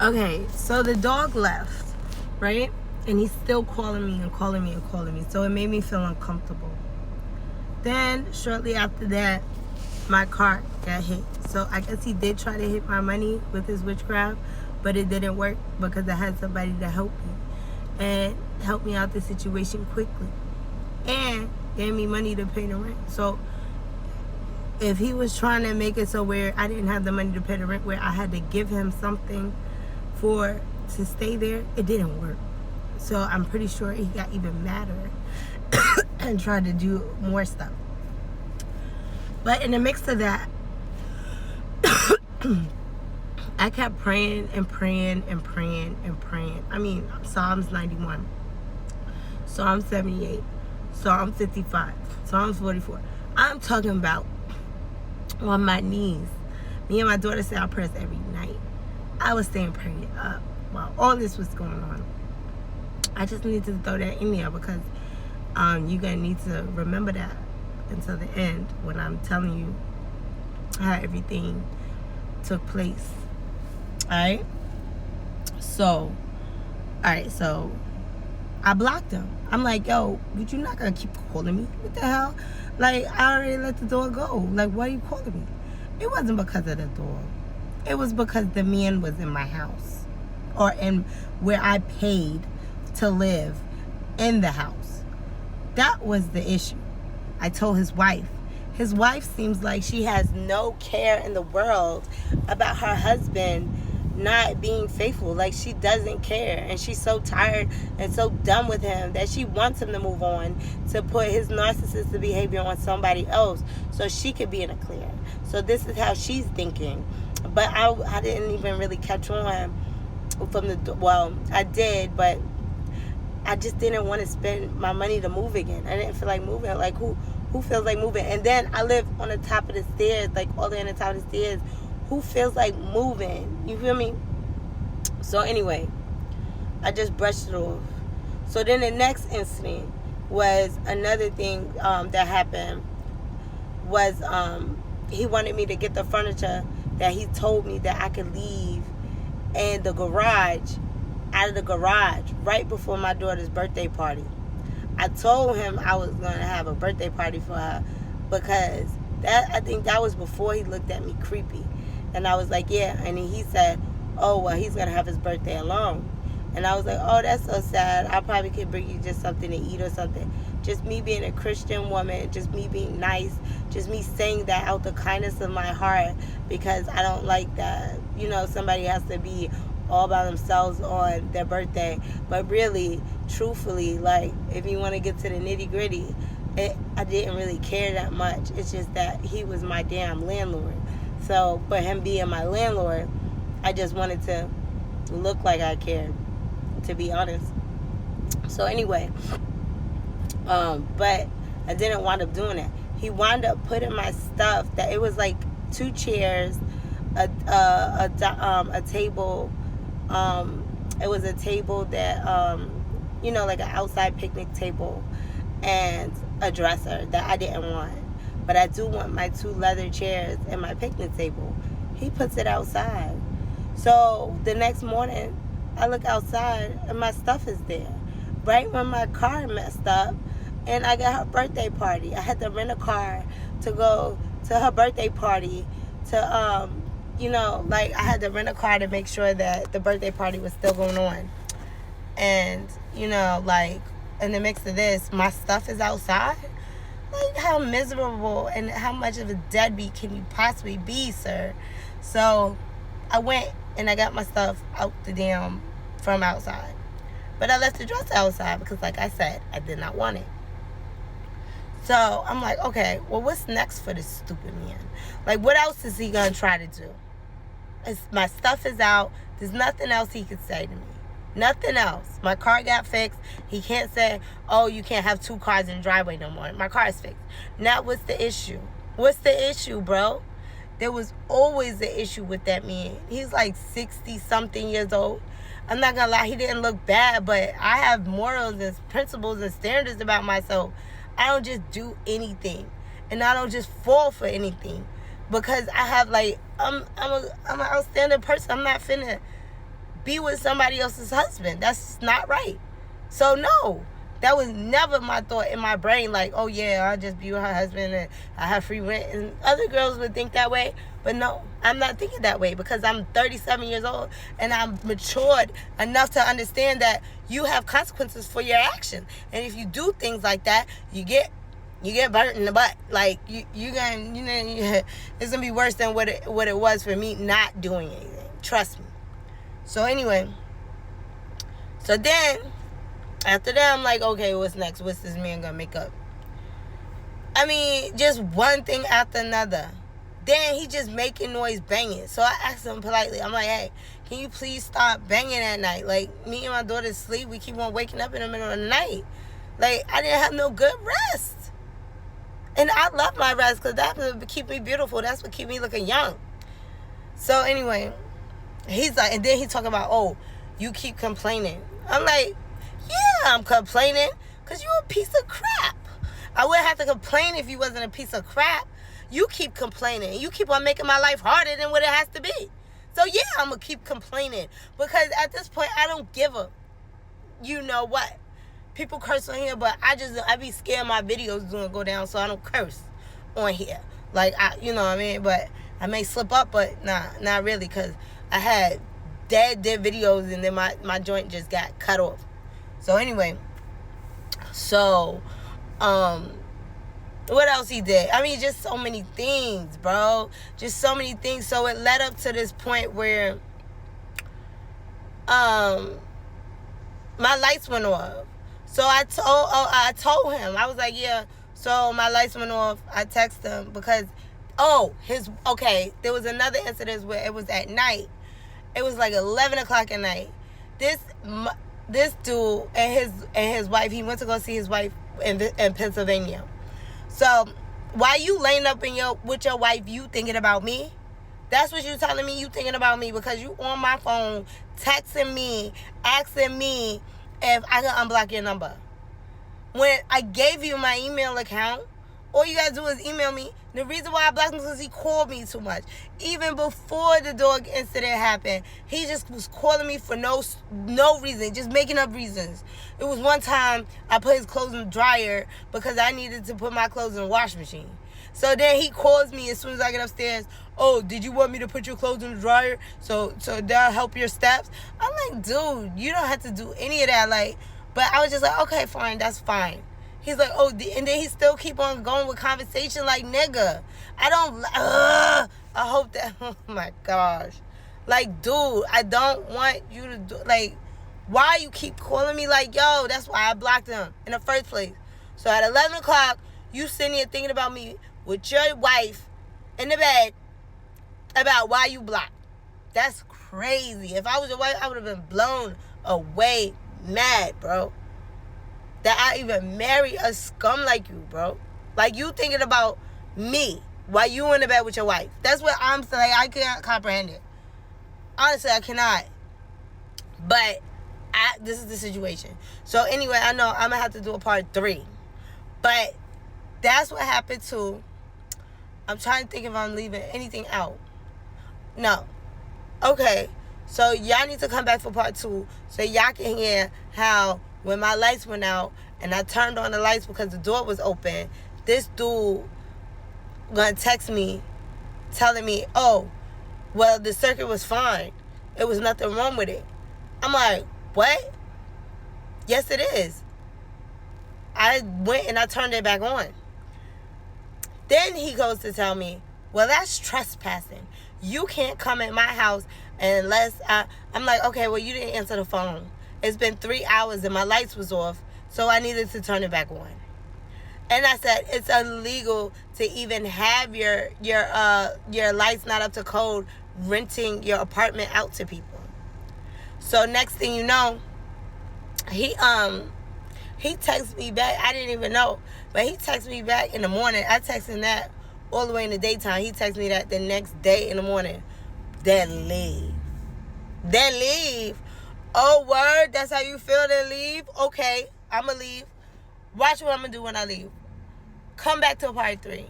Okay, so the dog left, right? And he's still calling me and calling me and calling me. So it made me feel uncomfortable. Then, shortly after that, my car got hit. So I guess he did try to hit my money with his witchcraft, but it didn't work because I had somebody to help me and help me out the situation quickly and gave me money to pay the rent. So if he was trying to make it so where I didn't have the money to pay the rent, where I had to give him something to stay there, it didn't work. So I'm pretty sure he got even madder and tried to do more stuff. But in the mix of that, I kept praying and praying and praying and praying. I mean, Psalms 91, Psalm 78, Psalm 55, Psalm 44. I'm talking about on my knees. Me and my daughter say our prayers every night. I was staying praying up while all this was going on. I just need to throw that in there because you're going to need to remember that until the end when I'm telling you how everything took place. Alright? So I blocked him. I'm like, yo, but you're not going to keep calling me? What the hell? Like, I already let the door go. Like, why are you calling me? It wasn't because of the door. It was because the man was in my house. Or in where I paid to live in the house. That was the issue. I told his wife. His wife seems like she has no care in the world about her husband not being faithful. Like, she doesn't care, and she's so tired and so done with him that she wants him to move on, to put his narcissistic behavior on somebody else so she could be in a clear. So this is how she's thinking. But I didn't even really catch on from I did, but I just didn't want to spend my money to move again. I didn't feel like moving. Like, who feels like moving? And then I live on the top of the stairs, like all the way on the top of the stairs. Who feels like moving? You feel me? So anyway, I just brushed it off. So then the next incident was another thing that happened was he wanted me to get the furniture that he told me that I could leave in the garage, out of the garage, right before my daughter's birthday party. I told him I was going to have a birthday party for her because I think that was before he looked at me creepy. And I was like, yeah. And then he said, oh, well, he's going to have his birthday alone. And I was like, oh, that's so sad. I probably could bring you just something to eat or something. Just me being a Christian woman, just me being nice, just me saying that out the kindness of my heart, because I don't like that, somebody has to be all by themselves on their birthday. But really, truthfully, like, if you want to get to the nitty gritty, I didn't really care that much. It's just that he was my damn landlord. So, for him being my landlord, I just wanted to look like I cared, to be honest. So anyway, but I didn't wind up doing it. He wound up putting my stuff, that it was like 2 chairs, a table. It was a table that, like an outside picnic table, and a dresser that I didn't want. But I do want my 2 leather chairs and my picnic table. He puts it outside. So the next morning, I look outside and my stuff is there. Right when my car messed up and I got her birthday party. I had to rent a car to go to her birthday party to, I had to rent a car to make sure that the birthday party was still going on. And, in the mix of this, my stuff is outside. Like, how miserable and how much of a deadbeat can you possibly be, sir? So I went and I got my stuff out from outside. But I left the dresser outside because, like I said, I did not want it. So I'm like, okay, well, what's next for this stupid man? Like, what else is he going to try to do? My stuff is out. There's nothing else he could say to me. Nothing else. My car got fixed. He can't say, oh, you can't have 2 cars in the driveway no more. My car is fixed. Now, what's the issue? What's the issue, bro? There was always an issue with that man. He's like 60-something years old. I'm not going to lie, he didn't look bad, but I have morals and principles and standards about myself. I don't just do anything. And I don't just fall for anything. Because I have, I'm an outstanding person. I'm not finna be with somebody else's husband. That's not right. So no, that was never my thought in my brain. Like, oh yeah, I'll just be with her husband and I have free rent. And other girls would think that way. But no, I'm not thinking that way because I'm 37 years old and I'm matured enough to understand that you have consequences for your actions. And if you do things like that, you get burnt in the butt. Like it's gonna be worse than what it was for me not doing anything. Trust me. So anyway, so then after that, I'm like, okay, what's next? What's this man gonna make up? I mean, just one thing after another. Then he just making noise banging. So I asked him politely. I'm like, hey, can you please stop banging at night? Like, me and my daughter sleep. We keep on waking up in the middle of the night. Like, I didn't have no good rest. And I love my rest because that's what keep me beautiful. That's what keep me looking young. So anyway, he's like, and then he talking about, oh, you keep complaining. I'm like, yeah, I'm complaining because you a piece of crap. I wouldn't have to complain if you wasn't a piece of crap. You keep complaining. You keep on making my life harder than what it has to be. So yeah, I'm going to keep complaining. Because at this point, I don't give a, you know what. People curse on here, but I be scared my videos don't go down, so I don't curse on here. Like, you know what I mean? But I may slip up, but not really. Because I had dead videos and then my joint just got cut off. So anyway, what else he did? I mean, just so many things, bro. Just so many things. So it led up to this point where my lights went off. So I told him. I was like, yeah, so my lights went off. I texted him because, there was another incident where it was at night. It was like 11 o'clock at night. This dude and his wife, he went to go see his wife in Pennsylvania. So while you laying up with your wife, you thinking about me? That's what you telling me? You thinking about me because you on my phone texting me, asking me if I can unblock your number. When I gave you my email account, all you gotta do is email me. The reason why I blocked him is because he called me too much. Even before the dog incident happened, he just was calling me for no reason, just making up reasons. It was one time I put his clothes in the dryer because I needed to put my clothes in the washing machine. So then he calls me as soon as I get upstairs. Oh, did you want me to put your clothes in the dryer so that'll help your steps? I'm like, dude, you don't have to do any of that. Like, but I was just like, okay, fine, that's fine. He's like, oh, and then he still keep on going with conversation like, nigga. I hope that, oh my gosh. Like, dude, I don't want you to do, like, why you keep calling me like, yo, that's why I blocked him in the first place. So at 11 o'clock, you sitting here thinking about me with your wife in the bed about why you blocked. That's crazy. If I was your wife, I would have been blown away mad, bro. That I even marry a scum like you, bro. Like, you thinking about me while you in the bed with your wife. That's what I'm saying. I can't comprehend it. Honestly, I cannot. But this is the situation. So anyway, I know I'm going to have to do a part 3. But that's what happened too. I'm trying to think if I'm leaving anything out. No. Okay. So y'all need to come back for part 2 so y'all can hear how when my lights went out and I turned on the lights because the door was open, this dude gonna text me telling me, oh, well, the circuit was fine. It was nothing wrong with it. I'm like, what? Yes, it is. I went and I turned it back on. Then he goes to tell me, well, that's trespassing. You can't come in my house unless I'm like, okay, well, you didn't answer the phone. It's been 3 hours and my lights was off, so I needed to turn it back on. And I said, it's illegal to even have your lights not up to code, renting your apartment out to people. So next thing you know, he texted me back. I didn't even know, but he texted me back in the morning. I texted him that all the way in the daytime. He texted me that the next day in the morning. Then leave. Oh, word? That's how you feel, then leave? Okay, I'm going to leave. Watch what I'm going to do when I leave. Come back to part 3.